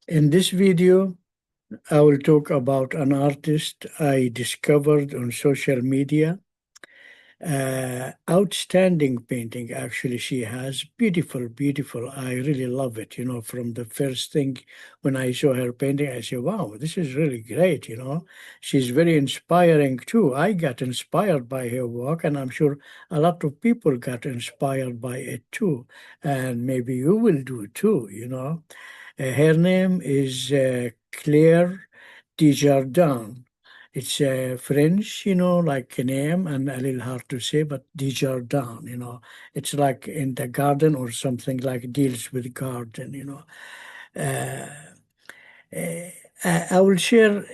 In this video, I will talk about an artist I discovered on social media. Outstanding painting, actually, she has. Beautiful, beautiful. I really love it. From the first thing when I saw her painting, I said, wow, this is really great. She's very inspiring too. I got inspired by her work, and I'm sure a lot of people got inspired by it too. And maybe you will do too. Her name is Claire Desjardins. It's French, like a name and a little hard to say, but Desjardins. It's like in the garden or something like deals with garden. Uh, I will share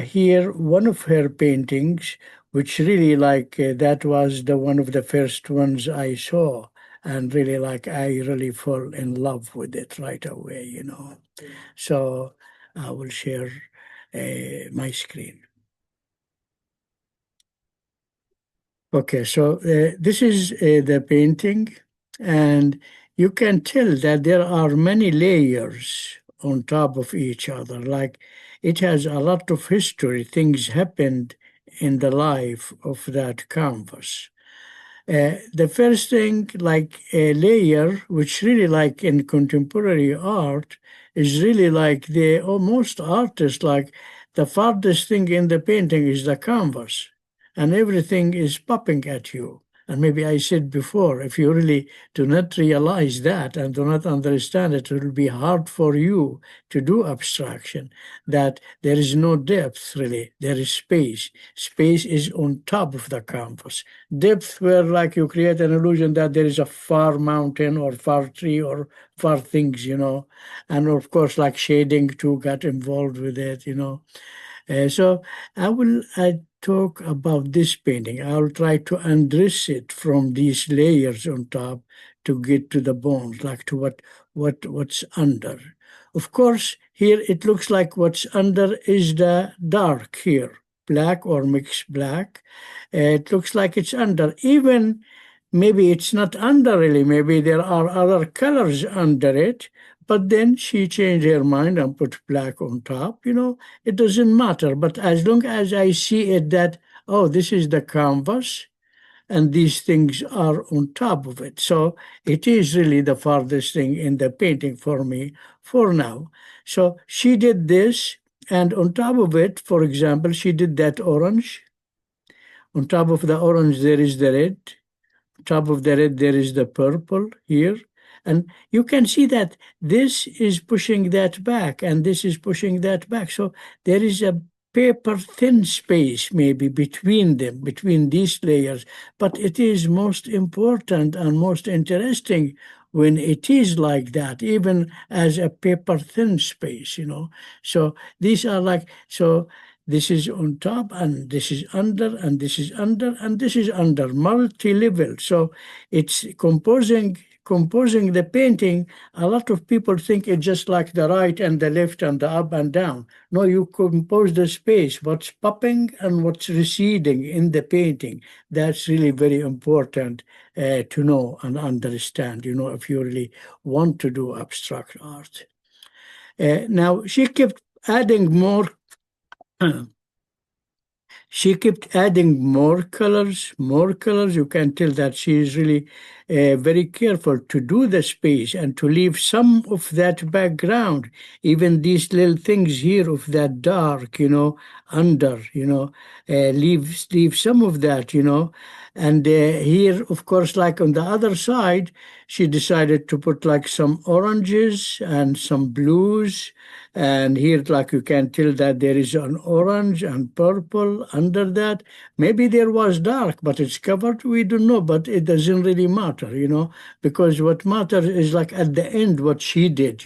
here one of her paintings, which really that was the one of the first ones I saw, and really I really fall in love with it right away. So I will share my screen. Okay, so this is the painting, and you can tell that there are many layers on top of each other. Like it has a lot of history, things happened in the life of that canvas. The first thing, like a layer, which really like in contemporary art, is really like the almost artist, like the farthest thing in the painting is the canvas, and everything is popping at you. And maybe I said before, if you really do not realize that and do not understand it, it will be hard for you to do abstraction, that there is no depth really, there is space. Space is on top of the canvas. Depth where like you create an illusion that there is a far mountain or far tree or far things. And of course like shading too got involved with it. So I will talk about this painting. I'll try to undress it from these layers on top to get to the bones, like to what's under. Of course, here it looks like what's under is the dark here, black or mixed black. It looks like it's under. Even maybe it's not under really, maybe there are other colors under it, but then she changed her mind and put black on top. It doesn't matter, but as long as I see it that, oh, this is the canvas and these things are on top of it. So it is really the farthest thing in the painting for me for now. So she did this, and on top of it, for example, she did that orange. On top of the orange, there is the red. Top of the red, there is the purple here. And you can see that this is pushing that back and this is pushing that back. So there is a paper thin space maybe between them, between these layers. But it is most important and most interesting when it is like that, even as a paper thin space. So these are so this is on top, and this is under, and this is under, and this is under, multi-level. So it's composing the painting. A lot of people think it's just like the right and the left and the up and down. No, you compose the space, what's popping and what's receding in the painting. That's really very important to know and understand, if you really want to do abstract art. Now, she kept adding more she kept adding more colors, more colors. You can tell that she is really very careful to do the space and to leave some of that background, even these little things here of that dark, under, leave some of that. And here, of course, like on the other side, she decided to put like some oranges and some blues. And here, like you can tell that there is an orange and purple under that. Maybe there was dark, but it's covered. We don't know, but it doesn't really matter, because what matters is like at the end what she did,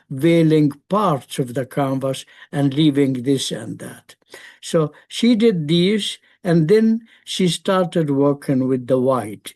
veiling parts of the canvas and leaving this and that. So she did these, and then she started working with the white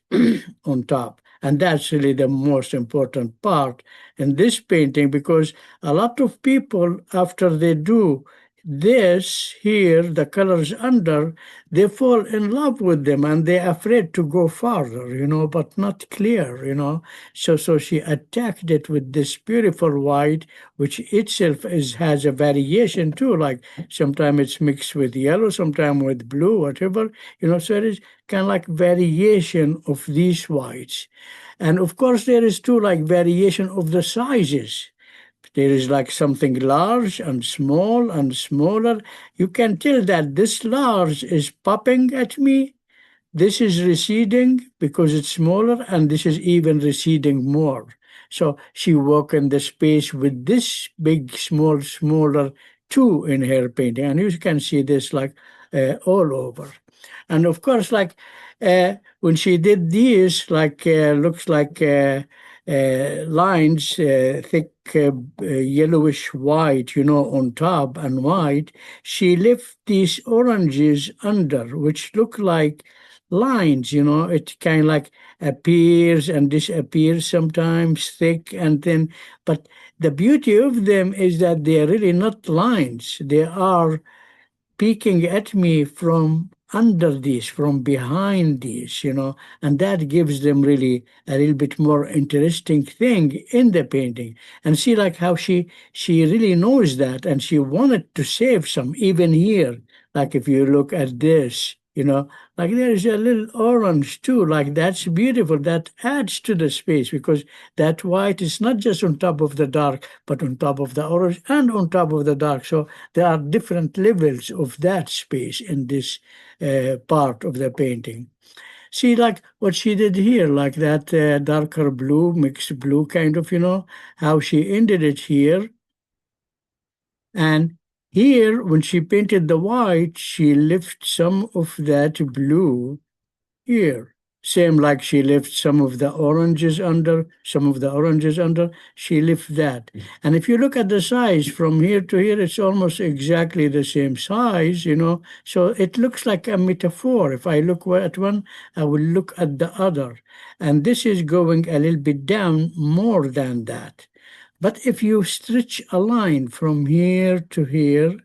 on top. And that's really the most important part in this painting, because a lot of people, after they do this here, the colors under, they fall in love with them and they're afraid to go farther, but not clear, So she attacked it with this beautiful white, which itself has a variation too, like sometimes it's mixed with yellow, sometimes with blue, whatever, so it is kind of like variation of these whites. And of course, there is too like variation of the sizes. There is like something large and small and smaller. You can tell that this large is popping at me. This is receding because it's smaller, and this is even receding more. So she worked in the space with this big, small, smaller two in her painting. And you can see this like all over. And of course, like when she did these, like looks like lines, thick yellowish white, on top and white, she left these oranges under, which look like lines, it kind of like appears and disappears sometimes, thick and thin. But the beauty of them is that they are really not lines. They are peeking at me from under these, from behind these, and that gives them really a little bit more interesting thing in the painting. And see like how she really knows that, and she wanted to save some even here. Like if you look at this, like there's a little orange too, like that's beautiful. That adds to the space because that white is not just on top of the dark, but on top of the orange and on top of the dark. So there are different levels of that space in this part of the painting. See, like what she did here, like that darker blue, mixed blue kind of, how she ended it here. And here, when she painted the white, she left some of that blue here. Same like she left some of the oranges under, she left that. And if you look at the size from here to here, it's almost exactly the same size, So it looks like a metaphor. If I look at one, I will look at the other. And this is going a little bit down more than that. But if you stretch a line from here to here,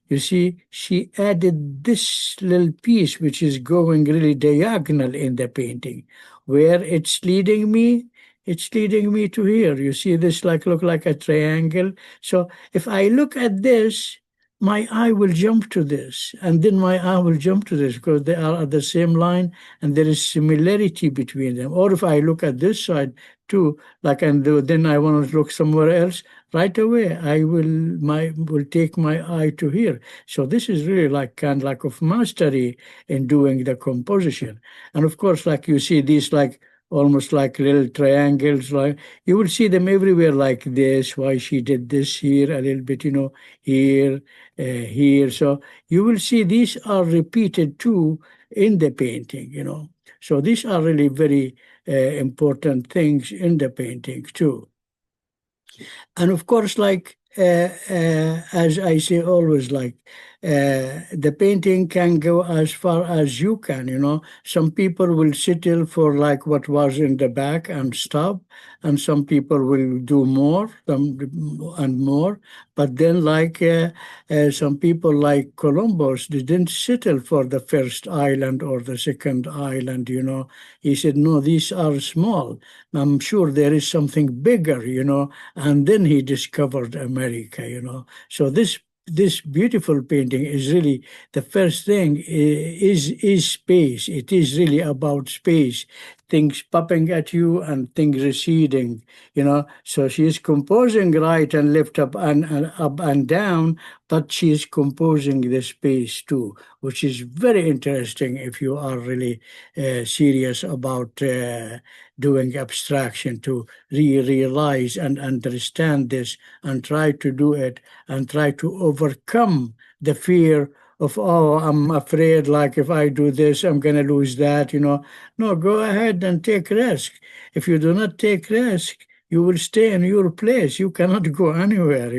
you see, she added this little piece, which is going really diagonal in the painting. Where it's leading me to here. You see this look like a triangle. So if I look at this, my eye will jump to this, and then my eye will jump to this because they are at the same line and there is similarity between them. Or if I look at this side too, and then I want to look somewhere else, right away I will take my eye to here. So this is really like kind of mastery in doing the composition. And of course, like you see these almost like little triangles, like you will see them everywhere like this. Why she did this here a little bit, here, here. So you will see these are repeated too in the painting, So these are really very important things in the painting too. And of course, as I say always, the painting can go as far as you can, Some people will settle for like what was in the back and stop, and some people will do more and more. But then some people like Columbus didn't settle for the first island or the second island, He said, no, these are small. I'm sure there is something bigger, and then he discovered America, So this beautiful painting is really the first thing is space. It is really about space, things popping at you and things receding, So she is composing right and left, and up and down, but she is composing the space too, which is very interesting if you are really serious about doing abstraction, to realize and understand this and try to do it and try to overcome the fear of, oh, I'm afraid, like if I do this, I'm going to lose that, No, go ahead and take risk. If you do not take risk, you will stay in your place. You cannot go anywhere,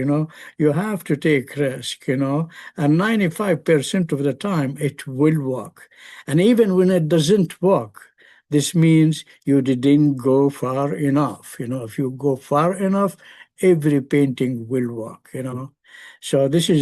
You have to take risk, And 95% of the time, it will work. And even when it doesn't work, this means you didn't go far enough. If you go far enough, every painting will work, So this is